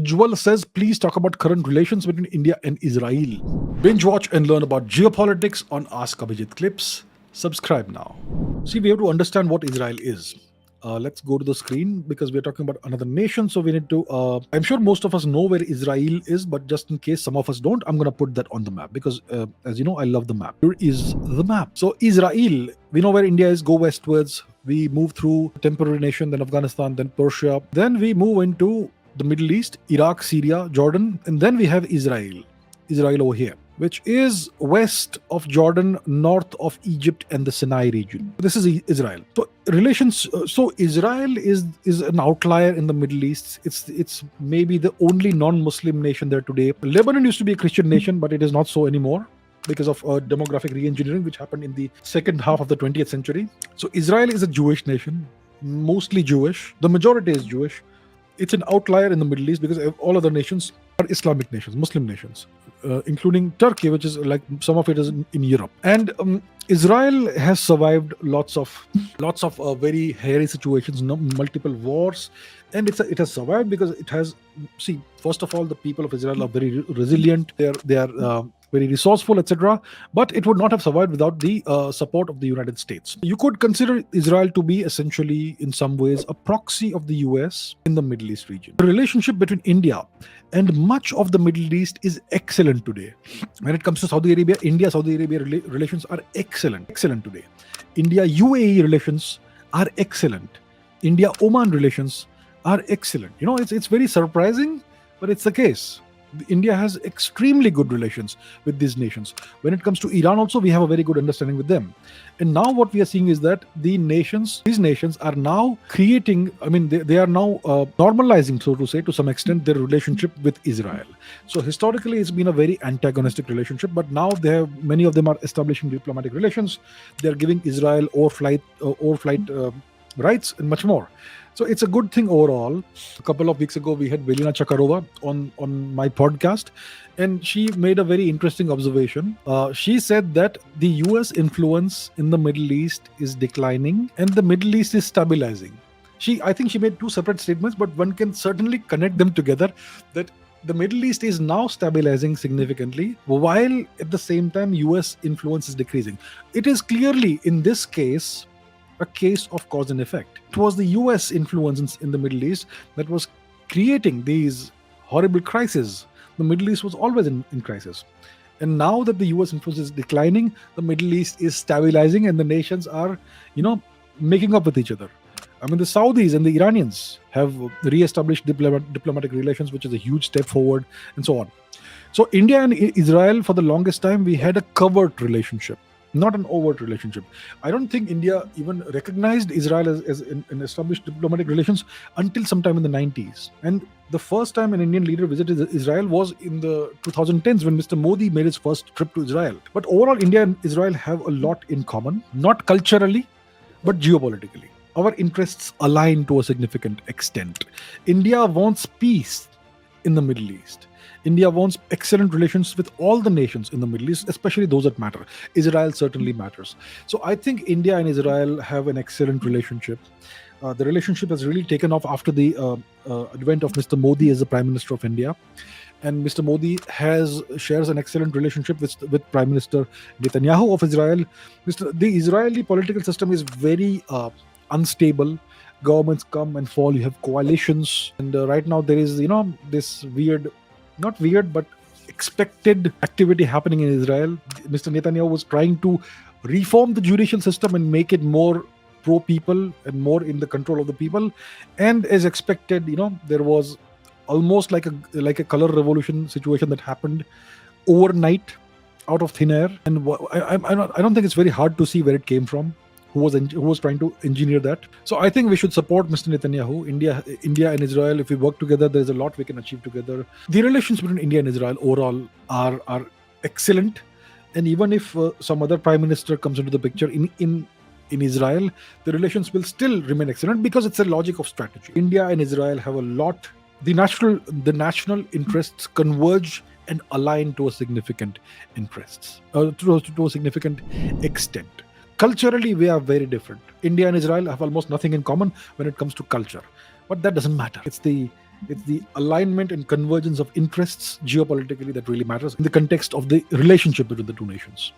Ujjwal says, please talk about current relations between India and Israel. Binge watch and learn about geopolitics on Ask Abhijit clips. Subscribe now. See, we have to understand what Israel is. Let's go to the screen because we're talking about another nation. So we need to, I'm sure most of us know where Israel is, but just in case some of us don't, I'm going to put that on the map because, as you know, I love the map. Here is the map. So Israel, we know where India is, go westwards. We move through temporary nation, then Afghanistan, then Persia. Then we move into the Middle East, Iraq, Syria, Jordan, and then we have Israel over here, which is west of Jordan, north of Egypt and the Sinai region. This is Israel. So relations. So Israel is an outlier in the Middle East. It's maybe the only non-Muslim nation there today. Lebanon used to be a Christian nation, but it is not so anymore because of demographic re-engineering, which happened in the second half of the 20th century. So Israel is a Jewish nation, mostly Jewish. The majority is Jewish. It's an outlier in the Middle East because all other nations are Islamic nations, Muslim nations, including Turkey, which is like some of it is in Europe. And Israel has survived lots of very hairy situations, multiple wars, and it has survived because it has. See, first of all, the people of Israel are very resilient. They are very resourceful, etc. But it would not have survived without the support of the United States. You could consider Israel to be essentially, in some ways, a proxy of the US in the Middle East region. The relationship between India and much of the Middle East is excellent today. When it comes to Saudi Arabia, India-Saudi Arabia relations are excellent today. India-UAE relations are excellent. India-Oman relations are excellent. You know, it's very surprising, but it's the case. India has extremely good relations with these nations. When it comes to Iran also, we have a very good understanding with them. And now what we are seeing is that these nations are now creating, they are now normalizing, so to say, to some extent, their relationship with Israel. So historically, it's been a very antagonistic relationship, but now many of them are establishing diplomatic relations. They're giving Israel overflight rights and much more. So it's a good thing overall. A couple of weeks ago, we had Velina Chakarova on my podcast, and she made a very interesting observation. She said that the US influence in the Middle East is declining and the Middle East is stabilizing. I think she made two separate statements, but one can certainly connect them together, that the Middle East is now stabilizing significantly, while at the same time US influence is decreasing. It is clearly, in this case, a case of cause and effect. It was the US influence in the Middle East that was creating these horrible crises. The Middle East was always in crisis. And now that the US influence is declining, the Middle East is stabilizing and the nations are, making up with each other. The Saudis and the Iranians have re-established diplomatic relations, which is a huge step forward, and so on. So India and Israel, for the longest time, we had a covert relationship, not an overt relationship. I don't think India even recognized Israel as an established diplomatic relations until sometime in the 90s. And the first time an Indian leader visited Israel was in the 2010s when Mr. Modi made his first trip to Israel. But overall, India and Israel have a lot in common, not culturally, but geopolitically. Our interests align to a significant extent. India wants peace in the Middle East. India wants excellent relations with all the nations in the Middle East, especially those that matter. Israel certainly matters. So I think India and Israel have an excellent relationship. The relationship has really taken off after the advent of Mr. Modi as the Prime Minister of India. And Mr. Modi shares an excellent relationship with Prime Minister Netanyahu of Israel. The Israeli political system is very unstable. Governments come and fall. You have coalitions. And right now there is, this not weird, but expected activity happening in Israel. Mr. Netanyahu was trying to reform the judicial system and make it more pro-people and more in the control of the people. And as expected, there was almost like a color revolution situation that happened overnight out of thin air. And I don't think it's very hard to see where it came from. Who was trying to engineer that. So I think we should support Mr. Netanyahu. India and Israel, if we work together, there's a lot we can achieve together. The relations between India and Israel overall are excellent. And even if some other prime minister comes into the picture in Israel, the relations will still remain excellent because it's a logic of strategy. India and Israel have a lot. The national interests converge and align to a significant to a significant extent. Culturally, we are very different. India and Israel have almost nothing in common when it comes to culture. But that doesn't matter. It's the It's the alignment and convergence of interests geopolitically that really matters in the context of the relationship between the two nations.